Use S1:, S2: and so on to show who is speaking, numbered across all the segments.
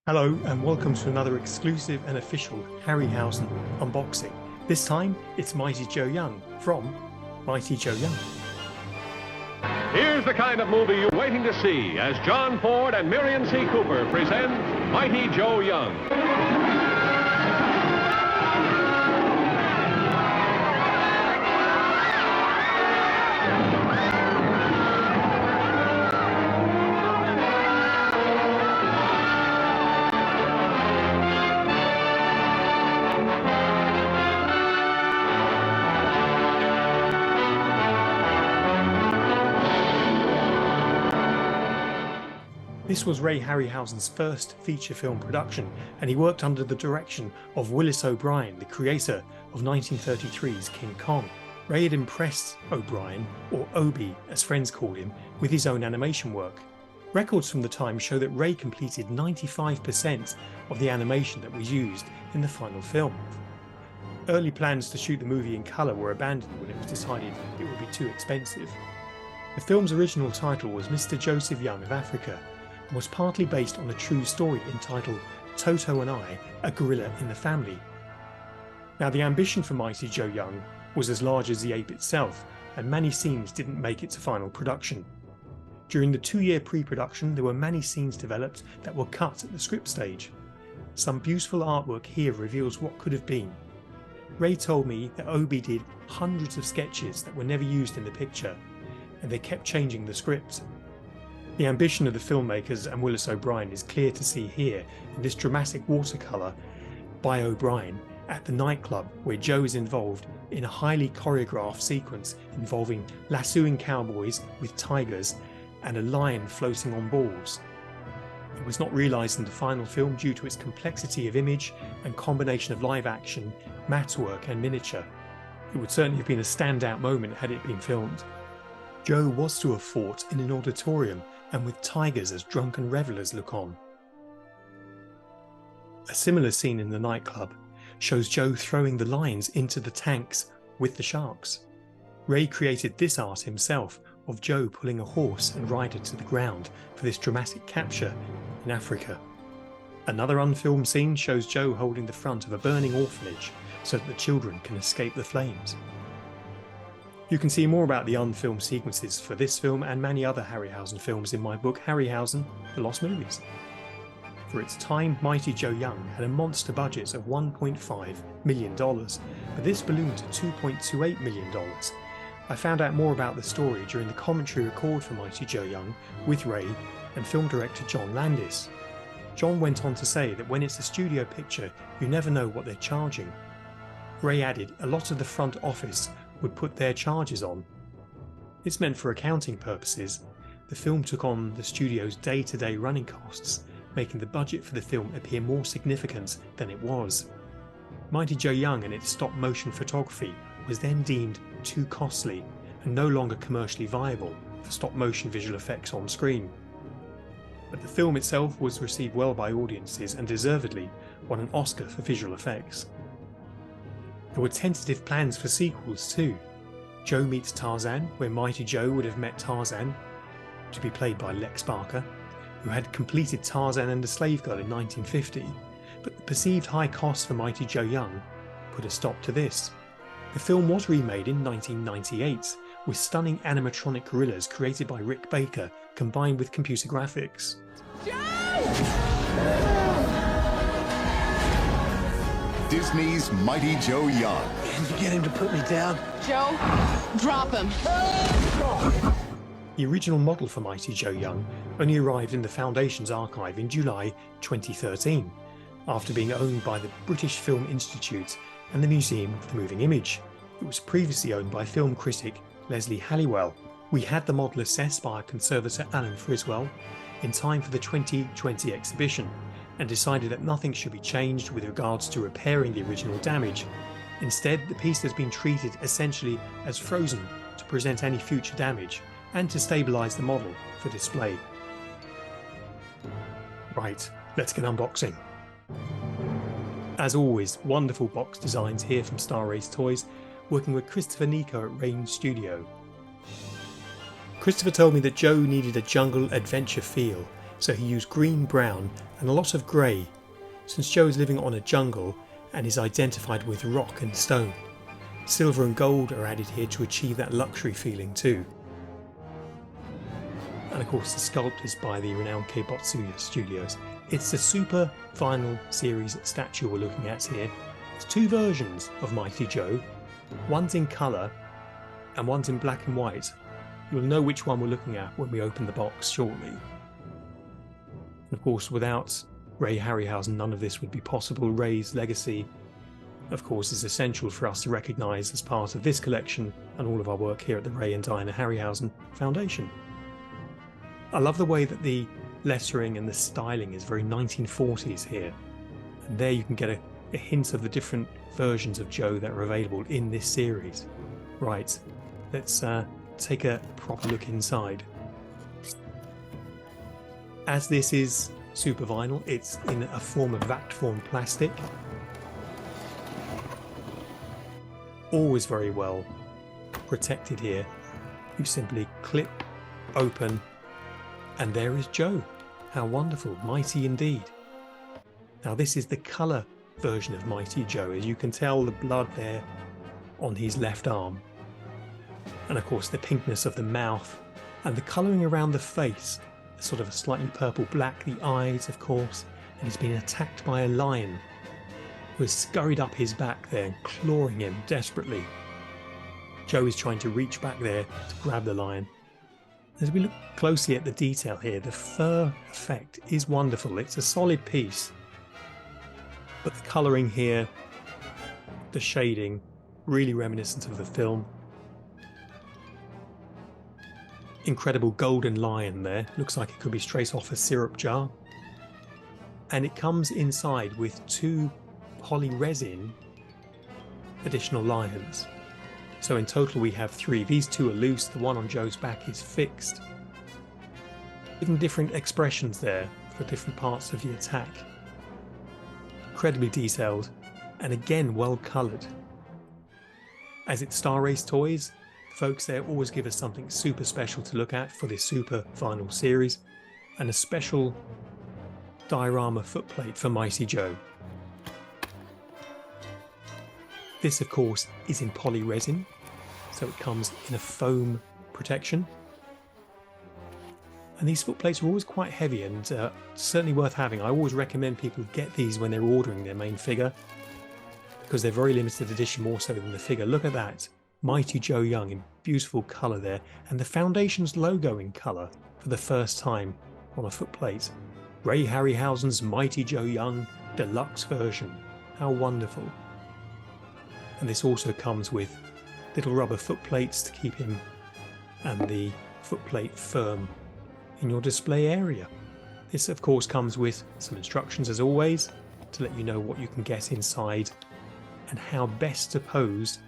S1: Hello and welcome to another exclusive and official Harryhausen unboxing. This time it's Mighty Joe Young from Mighty Joe Young.
S2: Here's the kind of movie you're waiting to see as John Ford and Miriam C. Cooper present Mighty Joe Young.
S1: This was Ray Harryhausen's first feature film production, and he worked under the direction of Willis O'Brien, the creator of 1933's King Kong. Ray had impressed O'Brien, or Obie as friends called him, with his own animation work. Records from the time show that Ray completed 95% of the animation that was used in the final film. Early plans to shoot the movie in colour were abandoned when it was decided it would be too expensive. The film's original title was Mr. Joseph Young of Africa, and was partly based on a true story entitled Toto and I, A Gorilla in the Family. Now, the ambition for Mighty Joe Young was as large as the ape itself, and many scenes didn't make it to final production. During the 2-year pre-production, there were many scenes developed that were cut at the script stage. Some beautiful artwork here reveals what could have been. Ray told me that Obie did hundreds of sketches that were never used in the picture, and they kept changing the script. The ambition of the filmmakers and Willis O'Brien is clear to see here in this dramatic watercolour by O'Brien at the nightclub, where Joe is involved in a highly choreographed sequence involving lassoing cowboys with tigers and a lion floating on balls. It was not realised in the final film due to its complexity of image and combination of live action, matte work and miniature. It would certainly have been a standout moment had it been filmed. Joe was to have fought in an auditorium and with tigers as drunken revellers look on. A similar scene in the nightclub shows Joe throwing the lions into the tanks with the sharks. Ray created this art himself of Joe pulling a horse and rider to the ground for this dramatic capture in Africa. Another unfilmed scene shows Joe holding the front of a burning orphanage so that the children can escape the flames. You can see more about the unfilmed sequences for this film and many other Harryhausen films in my book Harryhausen, The Lost Movies. For its time, Mighty Joe Young had a monster budget of $1.5 million, but this ballooned to $2.28 million. I found out more about the story during the commentary record for Mighty Joe Young with Ray and film director John Landis. John went on to say that when it's a studio picture, you never know what they're charging. Ray added a lot of the front office would put their charges on. It's meant for accounting purposes. The film took on the studio's day-to-day running costs, making the budget for the film appear more significant than it was. Mighty Joe Young and its stop-motion photography was then deemed too costly and no longer commercially viable for stop-motion visual effects on screen. But the film itself was received well by audiences and deservedly won an Oscar for visual effects. There were tentative plans for sequels too. Joe Meets Tarzan, where Mighty Joe would have met Tarzan, to be played by Lex Barker, who had completed Tarzan and the Slave Girl in 1950, but the perceived high cost for Mighty Joe Young put a stop to this. The film was remade in 1998, with stunning animatronic gorillas created by Rick Baker combined with computer graphics.
S3: Disney's Mighty Joe Young.
S4: Can you get him to put me down?
S5: Joe, drop him.
S1: The original model for Mighty Joe Young only arrived in the Foundation's archive in July 2013, after being owned by the British Film Institute and the Museum of the Moving Image. It was previously owned by film critic Leslie Halliwell. We had the model assessed by our conservator Alan Friswell in time for the 2020 exhibition, and decided that nothing should be changed with regards to repairing the original damage. Instead, the piece has been treated essentially as frozen to present any future damage and to stabilise the model for display. Right, let's get unboxing. As always, wonderful box designs here from Star Race Toys, working with Christopher Nico at Rain Studio. Christopher told me that Joe needed a jungle adventure feel, so he used green, brown and a lot of grey, since Joe is living on a jungle and is identified with rock and stone. Silver and gold are added here to achieve that luxury feeling too. And of course the sculpt is by the renowned Keibatsuya Studios. It's the Super Final Series statue we're looking at here. There's two versions of Mighty Joe. One's in colour and one's in black and white. You'll know which one we're looking at when we open the box shortly. And of course, without Ray Harryhausen, none of this would be possible. Ray's legacy, of course, is essential for us to recognise as part of this collection and all of our work here at the Ray and Diana Harryhausen Foundation. I love the way that the lettering and the styling is very 1940s here. And there you can get a hint of the different versions of Joe that are available in this series. Right, let's take a proper look inside. As this is super vinyl, it's in a form of vac form plastic. Always very well protected here. You simply clip open and there is Joe. How wonderful, mighty indeed. Now this is the colour version of Mighty Joe. As you can tell, the blood there on his left arm. And of course the pinkness of the mouth and the colouring around the face, sort of a slightly purple black, the eyes of course, and he's been attacked by a lion who has scurried up his back there and clawing him desperately. Joe is trying to reach back there to grab the lion. As we look closely at the detail here, the fur effect is wonderful. It's a solid piece, but the colouring here, the shading, really reminiscent of the film. Incredible golden lion there, looks like it could be straight off a syrup jar. And it comes inside with two polyresin additional lions. So in total we have three. These two are loose, the one on Joe's back is fixed. Giving different expressions there for different parts of the attack. Incredibly detailed and again well coloured. As it's Star Race Toys, folks there always give us something super special to look at for this super final series, and a special diorama footplate for Mighty Joe. This of course is in polyresin, so it comes in a foam protection. And these footplates are always quite heavy and certainly worth having. I always recommend people get these when they're ordering their main figure, because they're very limited edition, more so than the figure. Look at that. Mighty Joe Young in beautiful colour there, and the Foundation's logo in colour for the first time on a footplate. Ray Harryhausen's Mighty Joe Young deluxe version. How wonderful. And this also comes with little rubber footplates to keep him and the footplate firm in your display area. This of course comes with some instructions as always to let you know what you can get inside and how best to pose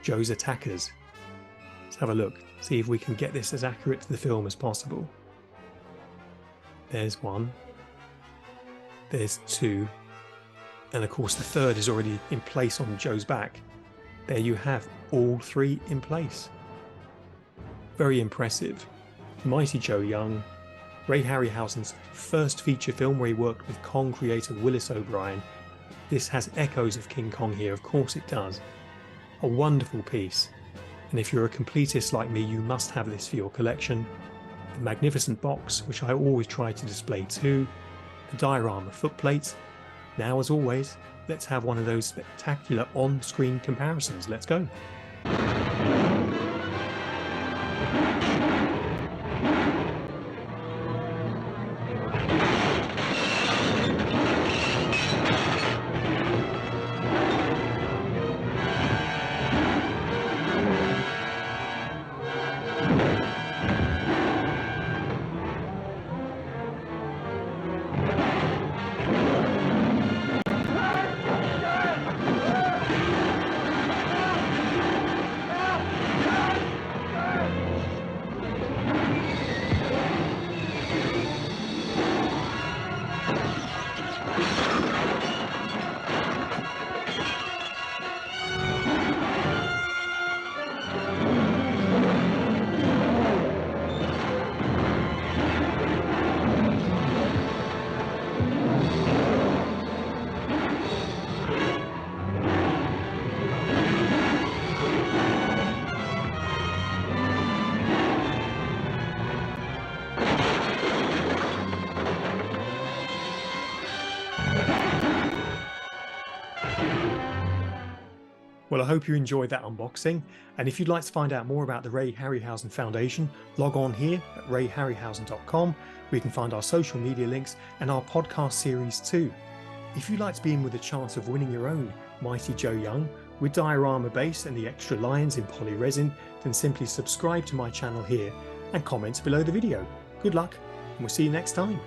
S1: Joe's attackers. Let's have a look, see if we can get this as accurate to the film as possible. There's one, there's two, and of course the third is already in place on Joe's back. There you have all three in place. Very impressive. Mighty Joe Young, Ray Harryhausen's first feature film where he worked with Kong creator Willis O'Brien. This has echoes of King Kong here, of course it does. A wonderful piece, and if you're a completist like me, you must have this for your collection. The magnificent box, which I always try to display too, the diorama footplate. Now as always, let's have one of those spectacular on-screen comparisons. Let's go. Well, I hope you enjoyed that unboxing, and if you'd like to find out more about the Ray Harryhausen Foundation, log on here at rayharryhausen.com, where you can find our social media links and our podcast series too. If you'd like to be in with a chance of winning your own Mighty Joe Young with diorama base and the extra lines in poly resin, then simply subscribe to my channel here and comment below the video. Good luck, and we'll see you next time.